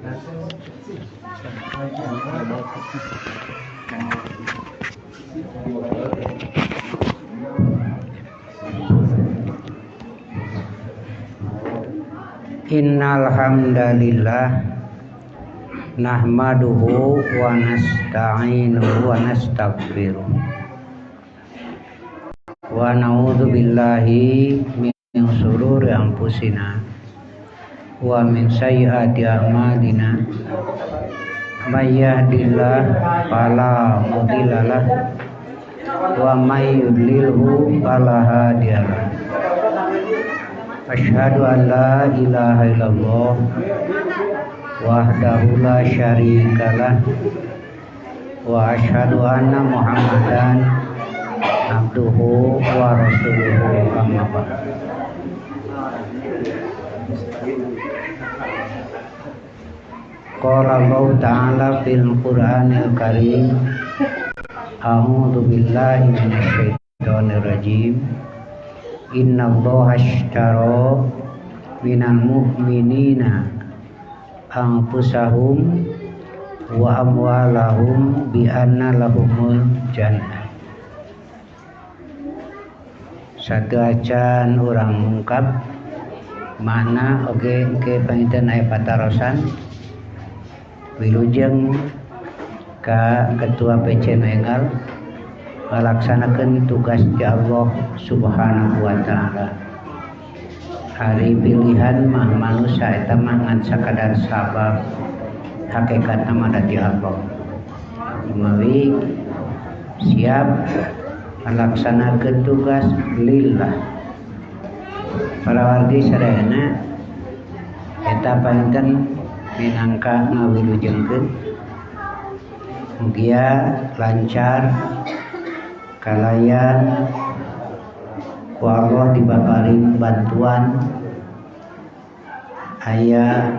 Innal hamdalillah nahmaduhu wa nasta'inuhu wa nastaghfiruh wa na'udzu billahi min shururi anfusina wa min sayyiati a'malina may yahdihillahu fala mudhillalah wa may yudlilhu fala hadiyalah. Asyhadu an la ilaha illallah wahdahu la syarikalah wa asyhadu anna Muhammadan abduhu wa rasuluhu amma ba'd. Qala Allah ta'ala fil Qur'anil Karim a'udzu billahi minasy syaithanir rajim. Innallaha ashtara minal mu'minina anfusahum wa amwalahum bi anna lahumul jannah. Satu acan urang mungkap mana oge ke panginten aya patarosan wilujeng ka ketua PC Mengal melaksanakan tugas di Allah Subhanahu wa ta'ala. Hari pilihan mah manusia eta mah ngan sakadar sabab, hakikatna mah di Allah. Mawi siap melaksanakan tugas lillah. Para wargi sadayana eta panten minangka ngawilujengkeun mugia lancar kalayan ku Allah dibakarin bantuan aya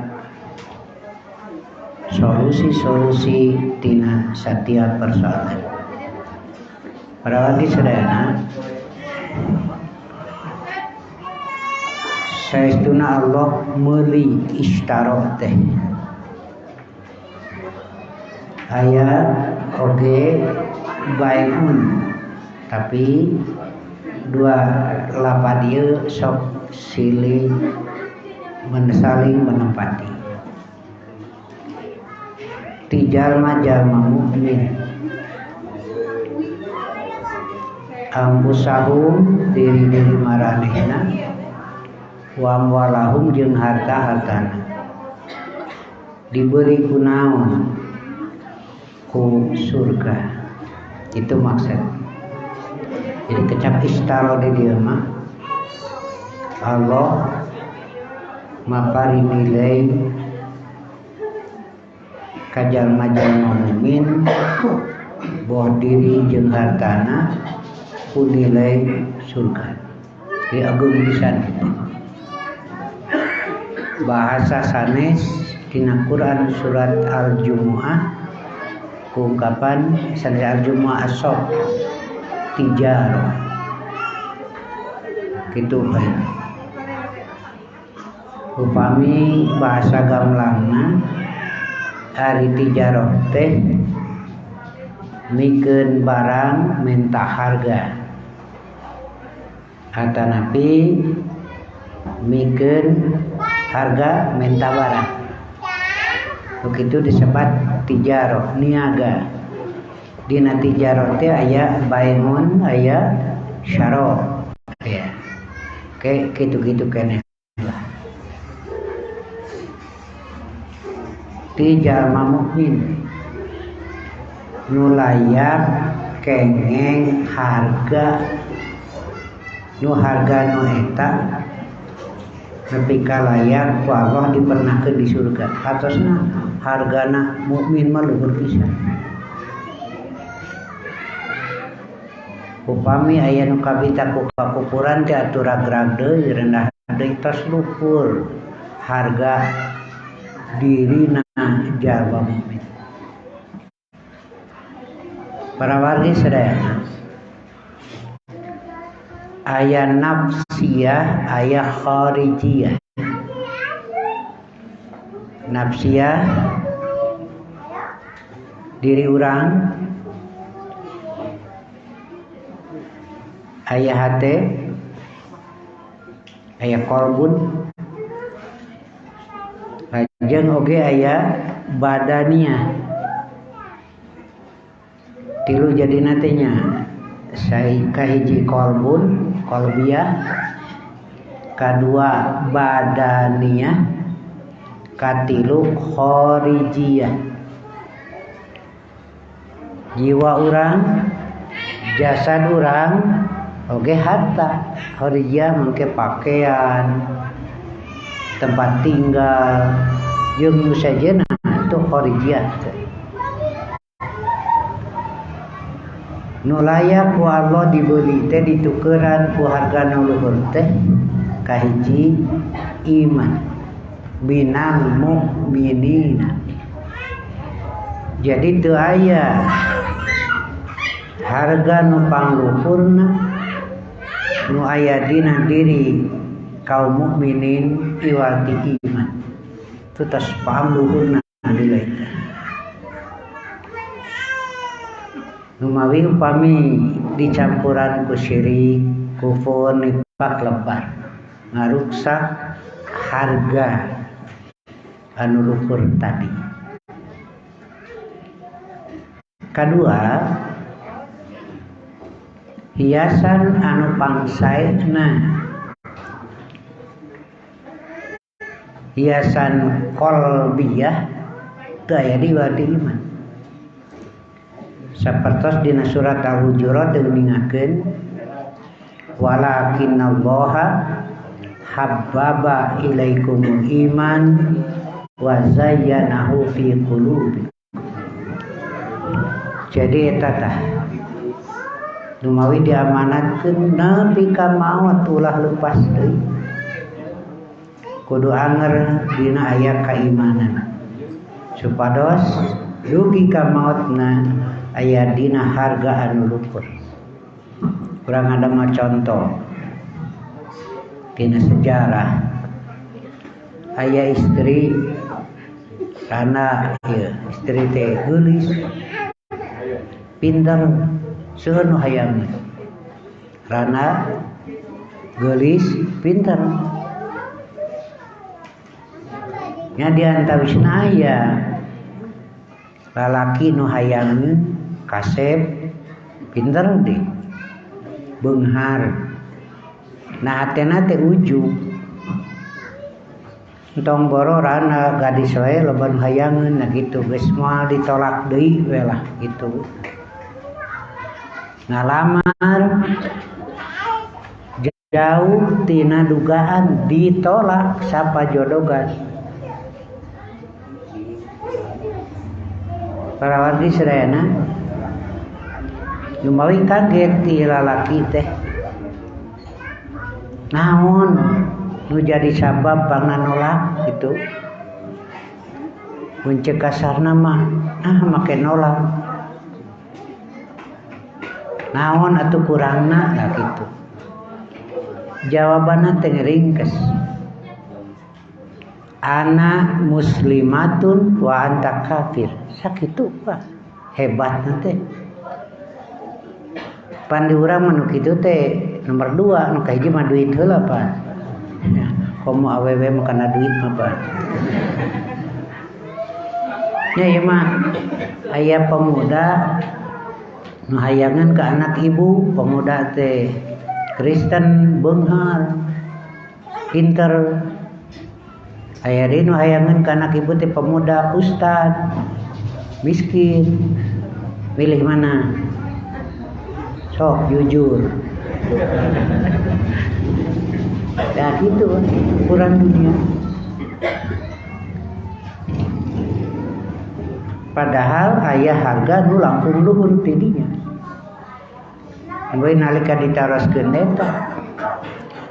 solusi-solusi tina setiap persoalan. Para wargi sadayana saestuna Allah meuli ishtaro teh aya oge baikun tapi dua lapad ieu sok silih saling menempati. Ti jalma-jalma mukmin ambusahum diri-diri maranehna wa amwalahum jeung harta-hartana diberi kunaon ku surga. Itu maksud. Jadi kecap istaro di dia mah Allah mapari nilai kajalma-jalma mukmin boh diri jeung hartana ku nilai surga. Di agung pisan bahasa sanes dina Quran surat Al-Jumu'ah ungkapan sanes Al-Jumu'ah as-sof tijarah gitu kan. Upami bahasa gamlangna ari tijarah teh mikeun barang minta harga atanapi mikeun harga minta barang, begitu disebut tijarah niaga. Dina tijarah teh aya bai'un aya syara ya. Kayak gitu-gitu keneh lah. Ti jalma mukmin nu layak kengeng harga nu harga nu eta nepi ka layak ku Allah dipernahkeun di surga. Atosna hargana mukmin mah luhur pisan. Upami aya nu kabita ku kakupuran teh atuh ragrag deui rendah deui tos luhur harga dirina jalma mukmin. Para wargi sadayana aya nafsiyah aya kharijiyah. nafsiyah diri urang, aya hate, aya kolbun, lajeng oge aya badaniah. Tilu jadi natenya kahiji kolbun, kolbiyah, kadua badaniyah, katilu khorijiyah. Jiwa urang, jasad urang, oge harta. Khorijiyah mangke pakaian, tempat tinggal, jeung nu sajeuna itu khorijiyah. Nu layak ku Allah dibeli teh ditukeran ku harga nu luhur teh kahiji iman binal mukminina. Jadi teu aya harga nu pangluhurna nu aya dina diri kaum mukminin iwal ti iman. Itu tos pangluhurna dilai. Numawi upami dicampuran ku syirik, kufur, nifaq, lebar, ngaruksak harga anu luhur tadi. Kadua, hiasan anu pangsaena, hiasan qalbiyah teu aya di wadi iman. Sapertos dina surat Al-Hujurat geuningakeun walakinallaha habbaba ilaikumul iman wa zayyanahu fi qulubikum. Jadi eta tah dumawi diamanatkeun nepi ka maot ulah leupas deui. Kudu anger dina aya kaimanan. Supados dugi ka maotna aya dina harga anu luhur. Urang ada mah contoh dina sejarah aya istri karena istri teh geulis pinter seueur nu hayang rana geulis pinter nya diantawisna aya lalaki nu hayang kasep pinter deh beunghar nah hatena teh ujug entong boro rana gadis wae loba nu hayangeun nah kitu geus moal ditolak deui we lah kitu. Ngalamar jauh tina dugaan ditolak sapa jodogan. Para wargi sadayana lumawi kaget ti lalaki teh. Naon nu jadi sabab pangna nolak gitu. Mun ceuk kasarna mah make nolak. Naon atuh kurangna lah gitu. Jawabanna teh ringkes. Ana muslimatun wa anta kafir. Sakitu Pak. Hebatna teh. Pan di urang mah nu kitu teh nomor 2 nu kahiji mah duit heula Pak. Ya, komo awewe mah kana duit mah Pak. Ya ieu mah aya pemuda nu hayangan ke anak ibu, pemuda teh Kristen beunghar pinter. Aya deui nu hayangan ke anak ibu teh pemuda ustad miskin. Pilih mana? Sok jujur. Ya gitu ukuran dunia. Padahal aya harga nu langkung luhur ti dinya. Mulai nalika ditaroskeun eta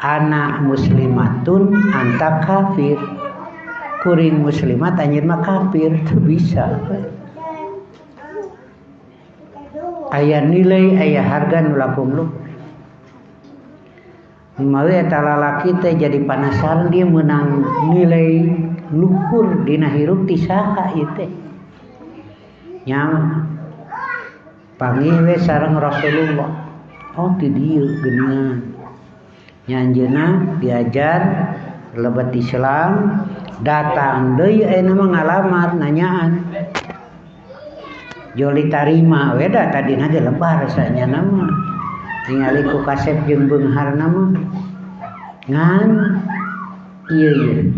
anak muslimatun anta kafir. Kuring muslimat anjeun mah kafir teu bisa. Aya nilai aya harga nu langkung luhur. Mulai eta lalaki teh jadi penasaran dia menang nilai luhur dina hirup ti saha ieu teh nya panggih we sareng Rasulullah oh ti dieu geuningan nya anjeunna diajar lebat Islam datang deui ayeuna mah ngalamar nanyaan joli tarima we da tadina ge lebar sanyana mah ningali ku kasep jeung beungharna mah ngan ieu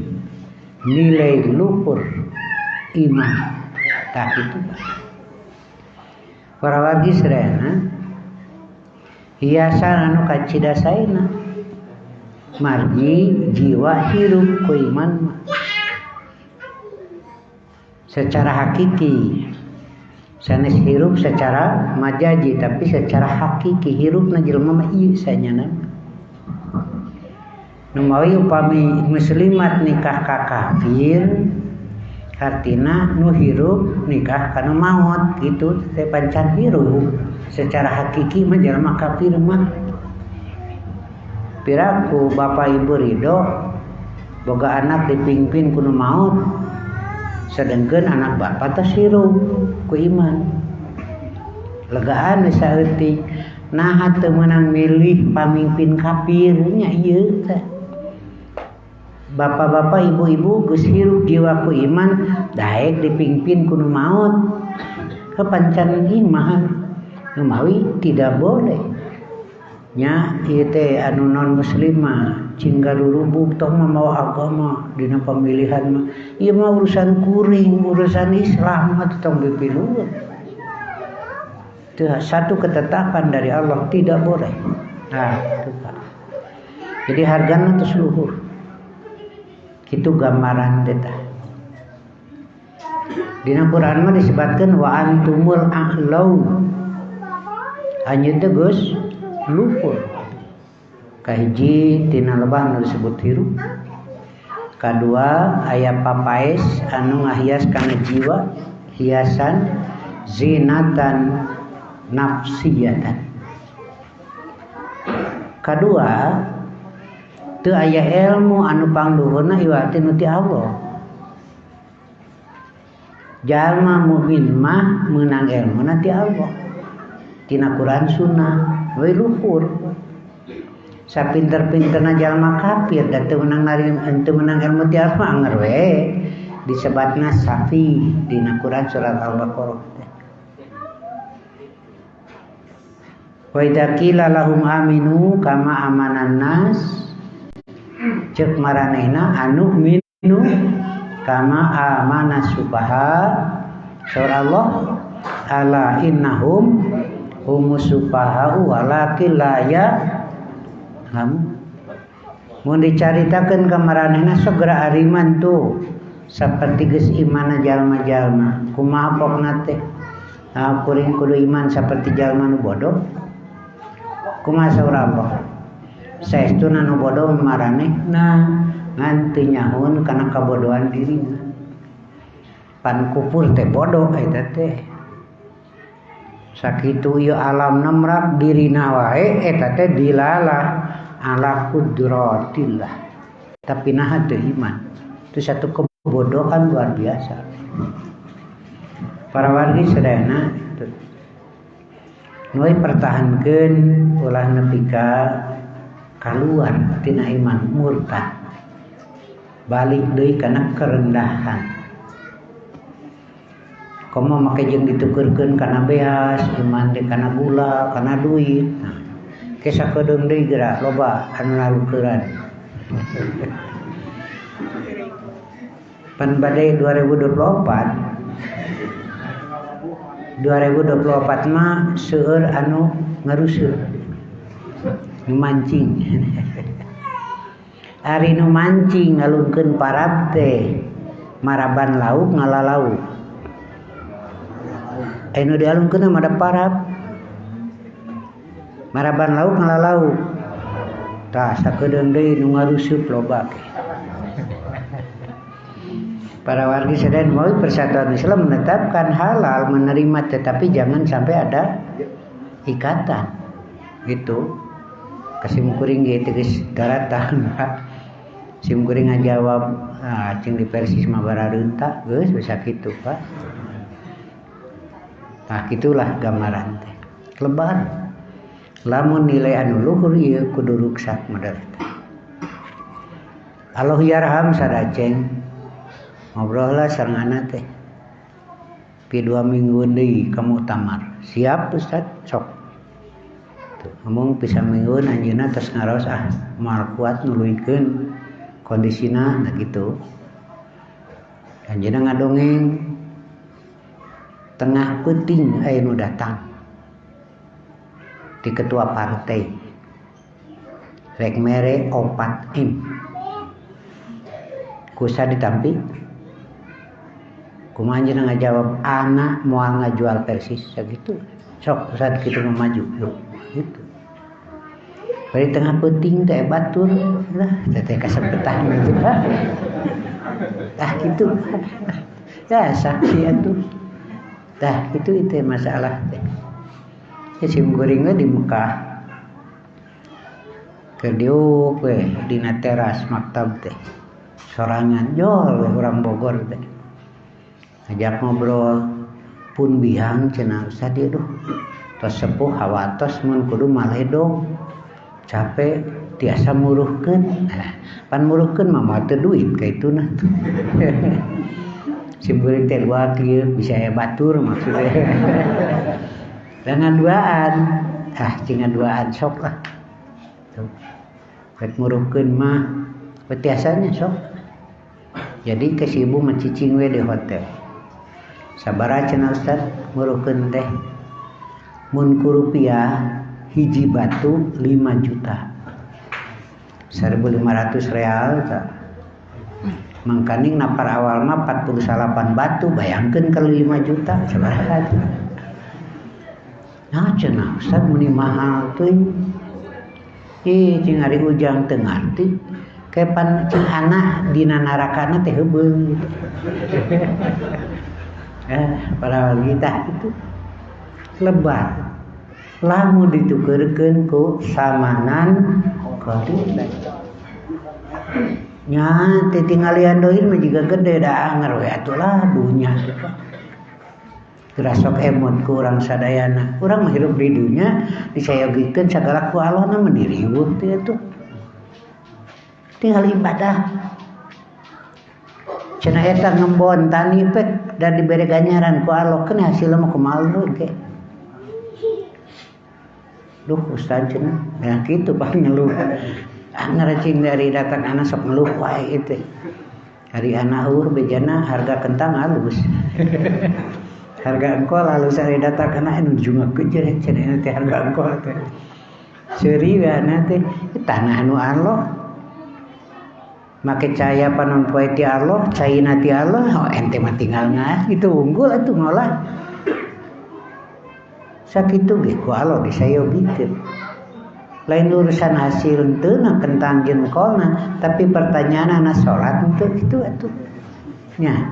nilai luhur iman tah kitu para wargi sadayana hiasan anu kacidasaina margi jiwa hirup ku iman mah secara hakiki sanes hirup secara majaji tapi secara hakiki hirupna jelema mah ieu sanyana nu mawi upami muslimat nikah ka kafir artina nu hirup nikah kana maut gitu teh pancan hirup secara hakiki mah jelema kafir mah piraku bapak ibu ridho boga anak dipingpin kuno maut sedengkeun anak bapak teh hirup ku iman legaan saeutik naha teu meunang milih pamimpin kafir nya ieu teh bapak-bapak ibu-ibu geus hirup jiwa ku iman daek dipingpin kuno maut kepancan iman ngemawi tidak boleh nya ieu teh anu non muslimah cing garurubuk tong mamawa agama dina pemilihan mah ieu mah urusan kuring urusan Islam mah tong dipilueun teu satu ketetapan dari Allah tidak boleh nah itu Pak jadi hargana teh luhur kitu gambaran teh tah dina Quran mah disebutkeun wa antumul a'laun anjeun teh geus luhur kahiji tina lebah nu disebut hirup kadua aya papaes anu ngahias kana jiwa hiasan zinatan nafsiyatan kadua teu aya ilmu anu pangluhurna iwati nu ti Allah jalma mukmin mah meunang ilmuna ti Allah tina Quran sunnah we luhur sapinter-pinterna jalma kafir da teu meunang ilmu ti Allah anger we disebatna safi dina Quran surat Al-Baqarah wa idza qila lahum aminu kama amanan nas cek maranehna anu minu kama amana subaha surah Allah ala innahum humus subaha walakin la ya'lamun mun dicaritakeun ka maranehna segera ariman tuh saperti geus imanna jalma-jalma kumaha pokna teh kuring kudu iman saperti jalma nu bodoh kumaha saurah Allah saestuna nu bodoh maranehna ngan teu nyahoun kana kabodohan dirina pan kufur teh bodoh eta teh sakitu ieu alam namrak dirina wae eta teh dilalah ala qudratillah tapi naha teu iman itu satu kebodohan luar biasa para wargi sadayana nu pertahankeun ulah nepi ka kaluar tina iman murtad balik deui kana kerendahan komo make jeung ditukeurkeun kana beas iman teh kana gula kana duit nah ke sakedeung deui geura loba anu nalukeuran pan bade 2024 mah seueur anu ngaruseur nu mancing ari nu mancing ngalungkeun parab teh maraban lauk ngalalauk anu dialungkeun mah ada parab maraban lauk ngalalauk tah sakedeung deui nu ngaruseup loba para wargi sadayana mau persatuan Islam menetapkan halal menerima tetapi jangan sampai ada ikatan gitu kasim kuring ge teh geus daratan sim kuring ngajawab cing di Persis mah barareunta geus bisa kitu Pak. Nah gitulah gambaran teh. Lebar. Lamun nilai anu luhur ieu kudu ruksak model teh. Allah yarham sadaceng ngobrol lah sareng anak teh. Pi 2 minggu deui ka muktamar. Siap Ustaz? Sok. Tuh, ngomong bisa mingguan anjeunna tos ngaraos moal kuat nuluykeun kondisina nah gitu. Anjeunna ngadongeng tengah peuting aya nu datang. Di ketua partai. Rek mere 4 M. Kusa ditampi kumaha anjeunna ngajawab anak moal ngajual Persis sakitu sok saat kitu maju gitu bari tengah peuting teh batur lah teh kasempetan gitu gitu ya saksi atuh itu masalah teh sim goringna di Mekah ke diuk we dina teras maktab teh sorangan jol orang Bogor teh ngajak ngobrol pun bihang cenah Ustaz ieu duh tos sepuh hawatos mun kudu maledong capek tiasa muruhkeun pan muruhkeun mah moal teu duit ka ituna simkuring teh luak ieu bisa aya batur maksudnya dengan duaan cing duaan sok lah tuh rek muruhkeun mah tiasanya sok. Jadi ke si ibu mencicing we di hotel. Sabaraha cenah Ustaz muruhkeun teh. Mun ku rupiah hiji batu 5 juta. 1.500 real ta. Mangkaning napar awal mah 48 batu, bayangkeun kali 5 juta sabaraha atuh. Nah cenah Ustaz muni mahal teuing. Cing ari ujang teu ngarti. Kapan cing anak dina narakana teh heubeul para kita itu lebar lamun ditukeurkeun ku samanan qalilan nya teh tingalian doin mah jiga gede da anger we atulah dunya geura sok emot ku urang sadayana urang mah hirup di dunya disayogikeun sagala ku Allah na mendiriweuh teh atuh tinggal ibadah cenah eta ngembon tani pek dan dibere ganjaran ku Allah keun hasilna mah kumaha ge duh Ustaz cenah ya kitu Pak ngeluh ngaracing dari datang anak sok ngeluh wae itu hari anak bejana harga kentang halus harga engkol halus hari datang anak anu junga kejer cenah teh harga engkol teh seuri we ana teh tanah anu Allah make cahaya panon poe ti Allah, cahina ti Allah, ente mah tinggal ngas itu unggul atuh ngolah. Sakitu ge ku Allah disayogikeun. Lain urusan hasil teu na kentang jengkolna, tapi pertanyaanna salat teu kitu atuh. Nya.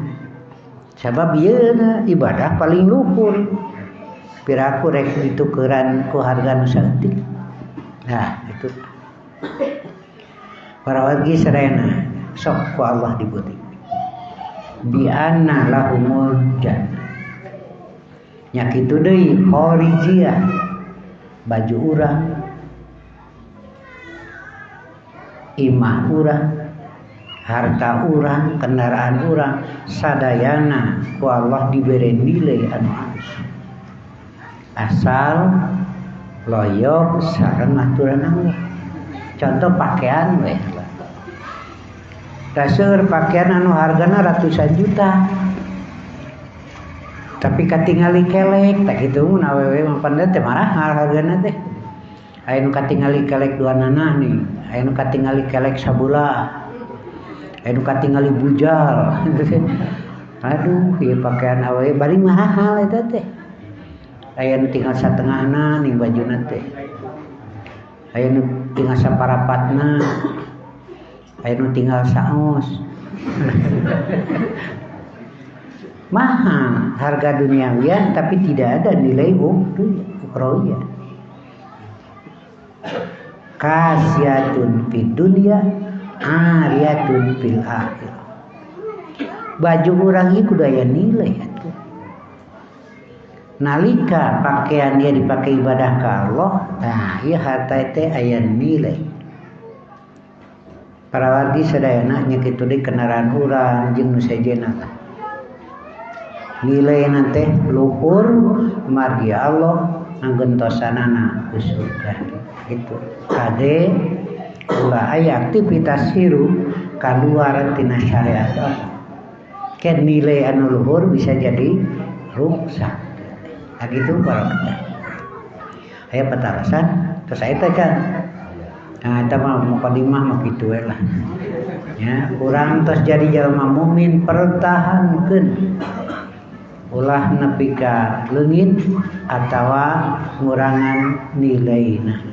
Sabab ieu ibadah paling luhur. Piraku rek ditukeran ku harga nu saeutik. Nah, itu. Para wargi serena sok ku Allah dibuti bi anna lahumul jannah nya kitu deui khorijiyah baju urang imah urang harta urang kendaraan urang sadayana ku Allah dibere nilai anu alus asal loyok sareng aturan Allah. Contoh pakaian we. Dasar pakaian anu hargana ratusan juta. Tapi katingali kelek tak kitu mun awewe mah pandai teh mahal hargana teh. Aya nu katingali kelek duanana nih, aya nu katingali kelek sabula. Aya nu katingali bujal. Aduh, ieu pakaian awewe bari mahal eta teh. Aya nu tinggal satengahna ning bajuna teh. Aya nu tinggal saparapatna, aya nu tinggal saos. Mahal harga duniawian tapi tidak ada nilai ukhrawiyah. Kasiyatun fid dunya, ariyatun fil akhirah. baju urang ieu kudu aya nilai atuh. Nalika pakaian dia dipakai ibadah ka Allah, nah ieu harta teh aya nilai. Parawarti sadayana nya kitu deui kendaraan urang jeung nu sejenna. Nilaina teh luhur margi Allah nggentosanana ku surga. Itu kade ulah aya aktivitas hirup kaluar tina syariat Allah. Ken nilai anu luhur bisa jadi rusak. Nah gitu barangkali. Aya patarasan terus aya teh can. Nah eta mah mukadimah mah kitu we lah. Ya, urang tos jadi jalma mukmin pertahankeun. Ulah nepi ka leungit atawa ngurangan nilaina.